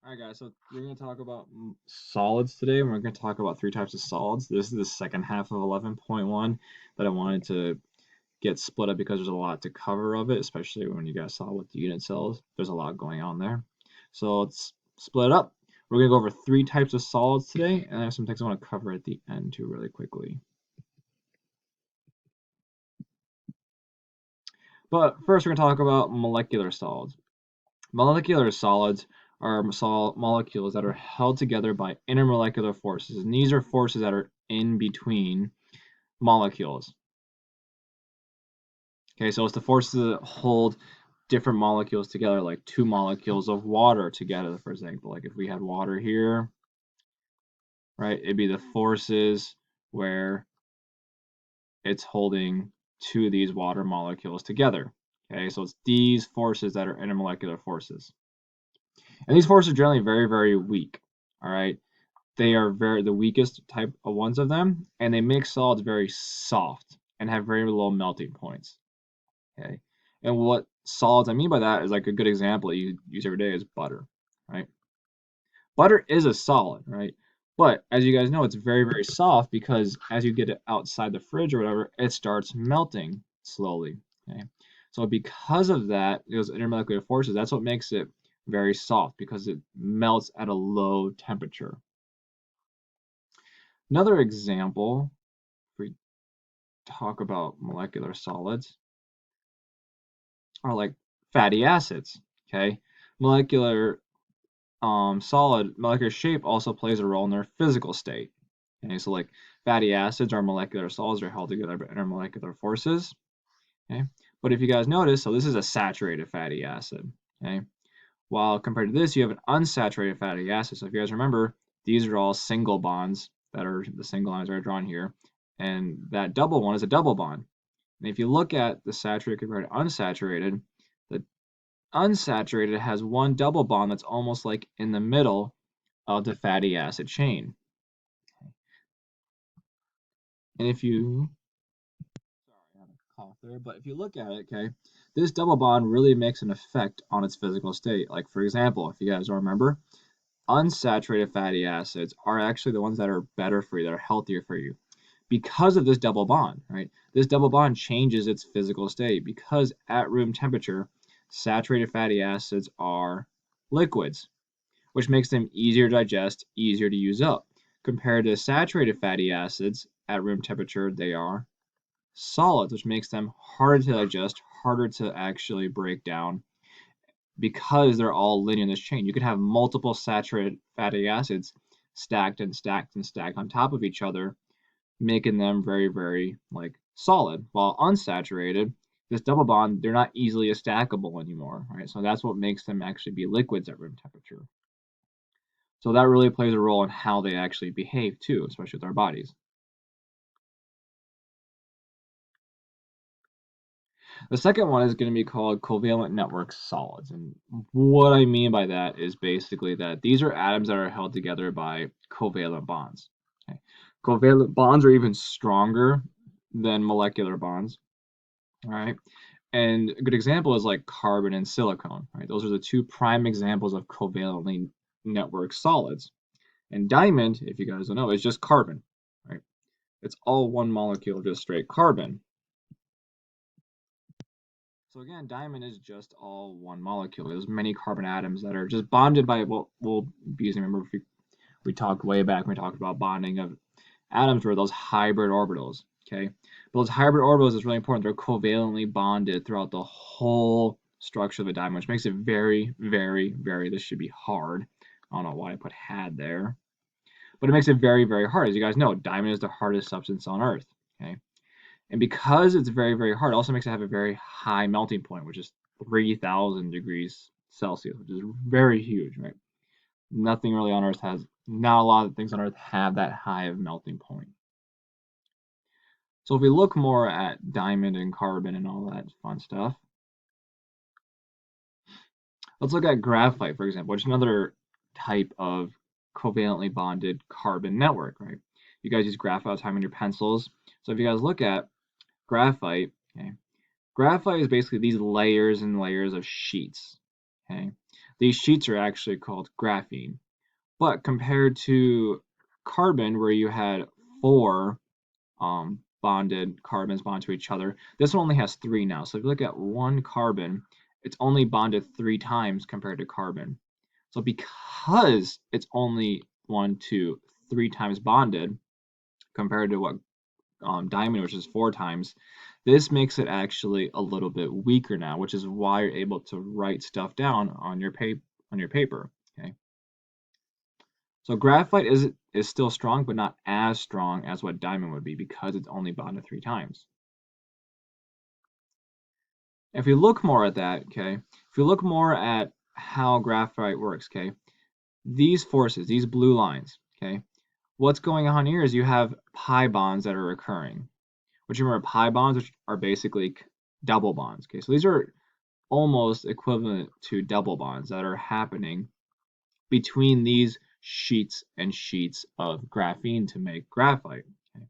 Alright guys, so we're going to talk about solids today, and we're going to talk about three types of solids. This is the second half of 11.1 that I wanted to get split up because there's a lot to cover of it, especially when you guys saw with the unit cells. There's a lot going on there. So let's split it up. We're going to go over three types of solids today, and I have some things I want to cover at the end too really quickly. But first we're going to talk about molecular solids. Molecular solids are molecules that are held together by intermolecular forces, and these are forces that are in between molecules. Okay, so it's the forces that hold different molecules together, like two molecules of water together, for example. Like if we had water here, right, it'd be the forces where it's holding two of these water molecules together. Okay, so it's these forces that are intermolecular forces. And these forces are generally very, very weak. All right. They are the weakest type of ones of them, and they make solids very soft and have very low melting points. Okay. And what solids I mean by that is like a good example you use every day is butter, right? Butter is a solid, right? But as you guys know, it's very, very soft because as you get it outside the fridge or whatever, it starts melting slowly. Okay. So because of that, those intermolecular forces, that's what makes it very soft because it melts at a low temperature. Another example, if we talk about molecular solids, are like fatty acids. Okay, molecular molecular shape also plays a role in their physical state. Okay, so like fatty acids are molecular solids are held together by intermolecular forces. Okay, but if you guys notice, so this is a saturated fatty acid. Okay, while compared to this, you have an unsaturated fatty acid. So if you guys remember, these are all single bonds that are the single lines are drawn here, and that double one is a double bond. And if you look at the saturated compared to unsaturated, the unsaturated has one double bond that's almost like in the middle of the fatty acid chain. And if you, sorry, I had a cough there, but if you look at it, okay, this double bond really makes an effect on its physical state. Like for example, if you guys don't remember, unsaturated fatty acids are actually the ones that are better for you, that are healthier for you because of this double bond, right? This double bond changes its physical state because at room temperature, saturated fatty acids are liquids, which makes them easier to digest, easier to use up. Compared to saturated fatty acids at room temperature, they are solids, which makes them harder to digest, harder to actually break down because they're all linear in this chain. You could have multiple saturated fatty acids stacked and stacked and stacked on top of each other, making them very, very like solid. While unsaturated, this double bond, they're not easily stackable anymore, right? So that's what makes them actually be liquids at room temperature. So that really plays a role in how they actually behave too, especially with our bodies. The second one is going to be called covalent network solids. And what I mean by that is basically that these are atoms that are held together by covalent bonds. Okay? Covalent bonds are even stronger than molecular bonds. All right. And a good example is like carbon and silicon, right? Those are the two prime examples of covalently networked solids. And diamond, if you guys don't know, is just carbon, right? It's all one molecule, just straight carbon. So again, diamond is just all one molecule. There's many carbon atoms that are just bonded by what we'll be using. Remember, we talked way back when we talked about bonding of atoms were those hybrid orbitals. Okay, but those hybrid orbitals is really important. They're covalently bonded throughout the whole structure of a diamond, which makes it very, very, very. This should be hard. I don't know why I put had there, but it makes it very, very hard. As you guys know, diamond is the hardest substance on Earth. Okay, and because it's very, very hard, it also makes it have a very high melting point, which is 3,000 degrees Celsius, which is very huge, right? Nothing really on Earth has, not a lot of things on Earth have that high of melting point. So if we look more at diamond and carbon and all that fun stuff, let's look at graphite, for example, which is another type of covalently bonded carbon network, right? You guys use graphite all the time in your pencils. So if you guys look at graphite, okay, graphite is basically these layers and layers of sheets. Okay, these sheets are actually called graphene. But compared to carbon, where you had 4 bonded carbons bond to each other, this one only has 3 now. So if you look at one carbon, it's only bonded 3 times compared to carbon. So because it's only 1, 2, 3 times bonded compared to what diamond, which is 4 times, this makes it actually a little bit weaker now, which is why you're able to write stuff down on your paper. Okay. So graphite is still strong, but not as strong as what diamond would be because it's only bonded 3 times. If you look more at that, okay, if you look more at how graphite works, okay, these forces, these blue lines, okay, what's going on here is you have pi bonds that are occurring. Which remember, pi bonds which are basically double bonds. Okay, so these are almost equivalent to double bonds that are happening between these sheets and sheets of graphene to make graphite. Okay?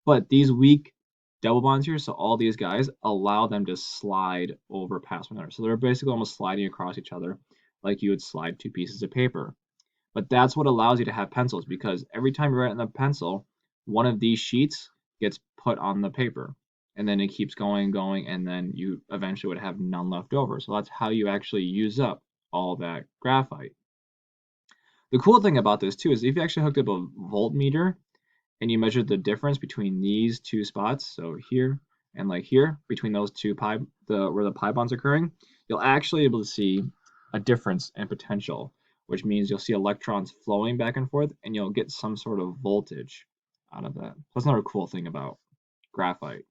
But these weak double bonds here, so all these guys, allow them to slide over past one another. So they're basically almost sliding across each other like you would slide 2 pieces of paper. But that's what allows you to have pencils, because every time you write on the pencil, one of these sheets gets put on the paper, and then it keeps going, and then you eventually would have none left over. So that's how you actually use up all that graphite. The cool thing about this too is if you actually hooked up a voltmeter and you measured the difference between these 2 spots, so here and like here, between those 2 where the pi bonds are occurring, you'll actually be able to see a difference in potential, which means you'll see electrons flowing back and forth and you'll get some sort of voltage out of that. That's another cool thing about graphite.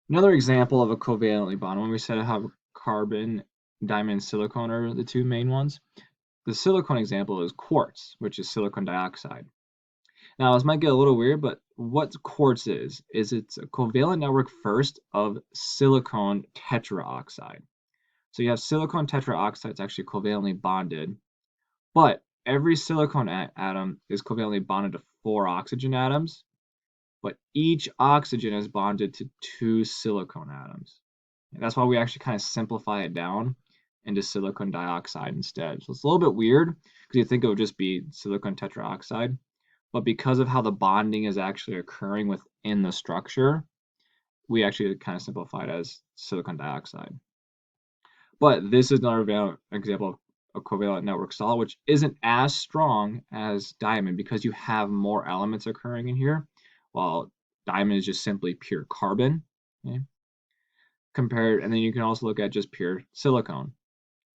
Another example of a covalently bond, when we said how carbon, diamond, and silicon are the 2 main ones, the silicon example is quartz, which is silicon dioxide. Now, this might get a little weird, but what quartz is it's a covalent network first of silicon tetraoxide. So you have silicon tetraoxide, it's actually covalently bonded, but every silicon atom is covalently bonded to 4 oxygen atoms, but each oxygen is bonded to 2 silicon atoms. And that's why we actually kind of simplify it down into silicon dioxide instead. So it's a little bit weird because you think it would just be silicon tetraoxide, but because of how the bonding is actually occurring within the structure, we actually kind of simplify it as silicon dioxide. But this is another example of a covalent network solid, which isn't as strong as diamond because you have more elements occurring in here, while diamond is just simply pure carbon. Okay? And then you can also look at just pure silicon.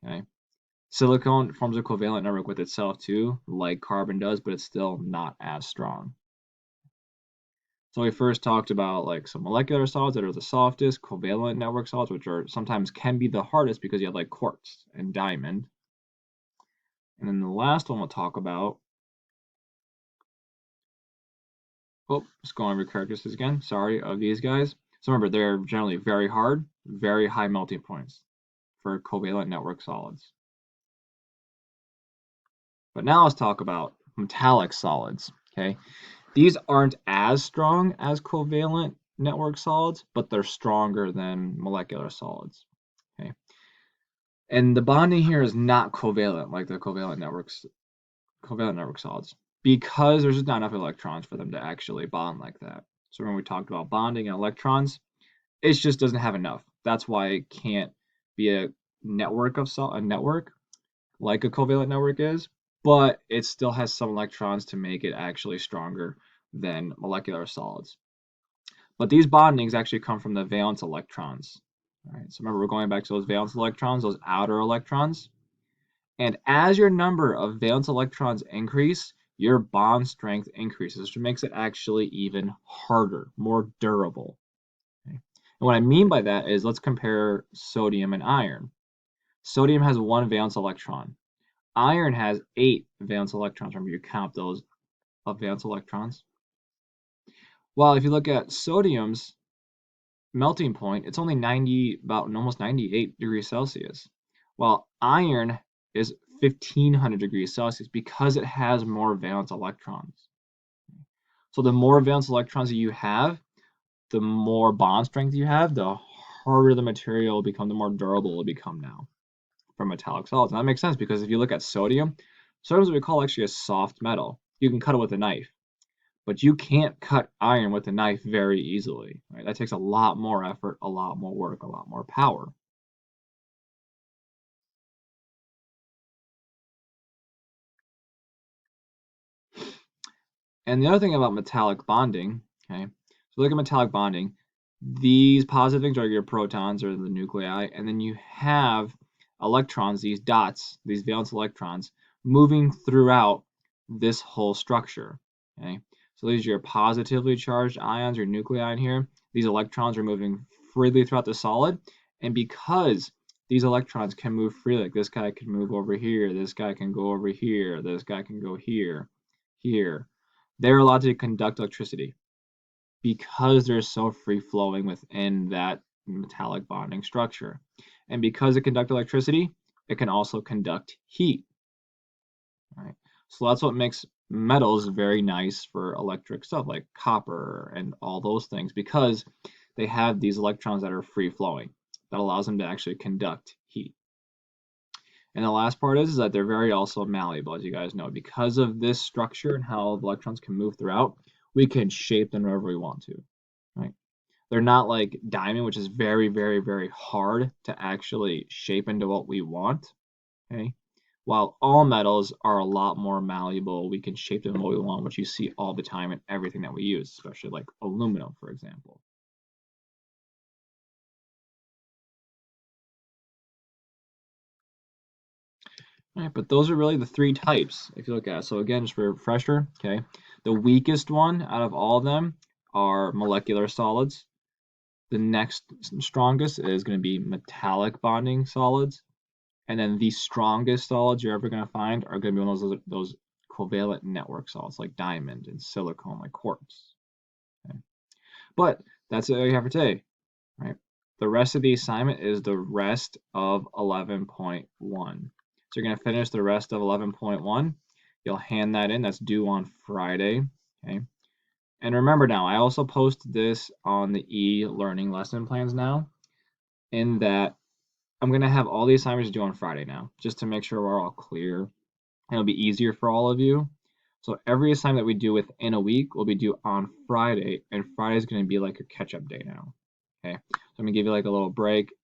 Okay? Silicon forms a covalent network with itself too, like carbon does, but it's still not as strong. So we first talked about like some molecular solids that are the softest, covalent network solids, which are sometimes can be the hardest because you have like quartz and diamond. And then the last one we'll talk about, just going over characteristics again, sorry, of these guys. So remember, they're generally very hard, very high melting points for covalent network solids. But now let's talk about metallic solids, okay? These aren't as strong as covalent network solids, but they're stronger than molecular solids, okay? And the bonding here is not covalent like the covalent network solids because there's just not enough electrons for them to actually bond like that. So when we talked about bonding and electrons, it just doesn't have enough. That's why it can't be a network like a covalent network is, but it still has some electrons to make it actually stronger than molecular solids. But these bondings actually come from the valence electrons. All right, so remember, we're going back to those valence electrons, those outer electrons. And as your number of valence electrons increase, your bond strength increases, which makes it actually even harder, more durable. Okay? And what I mean by that is let's compare sodium and iron. Sodium has 1 valence electron. Iron has 8 valence electrons. Remember, you count those valence electrons. Well, if you look at sodium's melting point, it's only almost 98 degrees Celsius, while iron is 1500 degrees Celsius because it has more valence electrons. So the more valence electrons that you have, the more bond strength you have, the harder the material will become, the more durable it will become now for metallic solids. And that makes sense because if you look at sodium, sodium is what we call actually a soft metal. You can cut it with a knife, but you can't cut iron with a knife very easily. Right? That takes a lot more effort, a lot more work, a lot more power. And the other thing about metallic bonding, okay, so look at metallic bonding. These positive things are your protons or the nuclei, and then you have electrons, these dots, these valence electrons, moving throughout this whole structure. Okay, so these are your positively charged ions, your nuclei in here. These electrons are moving freely throughout the solid, and because these electrons can move freely, like this guy can move over here, this guy can go over here, this guy can go here, here, they're allowed to conduct electricity because they're so free flowing within that metallic bonding structure. And because it conducts electricity, it can also conduct heat. Right? So that's what makes metals very nice for electric stuff like copper and all those things because they have these electrons that are free flowing that allows them to actually conduct heat. And the last part is that they're very also malleable, as you guys know. Because of this structure and how the electrons can move throughout, we can shape them however we want to, right? They're not like diamond, which is very, very, very hard to actually shape into what we want, okay? While all metals are a lot more malleable, we can shape them what we want, which you see all the time in everything that we use, especially like aluminum, for example. All right, but those are really the three types if you look at it. So again, just for a refresher, okay, the weakest one out of all of them are molecular solids. The next strongest is going to be metallic bonding solids. And then the strongest solids you're ever going to find are going to be one of those covalent network solids like diamond and silicone, like quartz. Okay? But that's all you have for today, right? The rest of the assignment is the rest of 11.1. So you're going to finish the rest of 11.1. You'll hand that in. That's due on Friday. Okay. And remember now, I also post this on the e-learning lesson plans now, in that I'm going to have all the assignments due on Friday now, just to make sure we're all clear. It'll be easier for all of you. So every assignment that we do within a week will be due on Friday, and Friday is going to be like a catch-up day now. Okay, so I'm going to give you like a little break,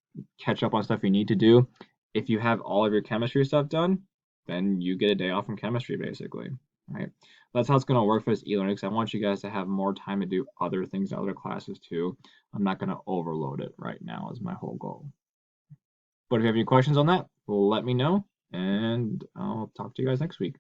catch up on stuff you need to do. If you have all of your chemistry stuff done, then you get a day off from chemistry, basically. Right? That's how it's going to work for this e-learning, because I want you guys to have more time to do other things, other classes too. I'm not going to overload it right now is my whole goal. But if you have any questions on that, let me know, and I'll talk to you guys next week.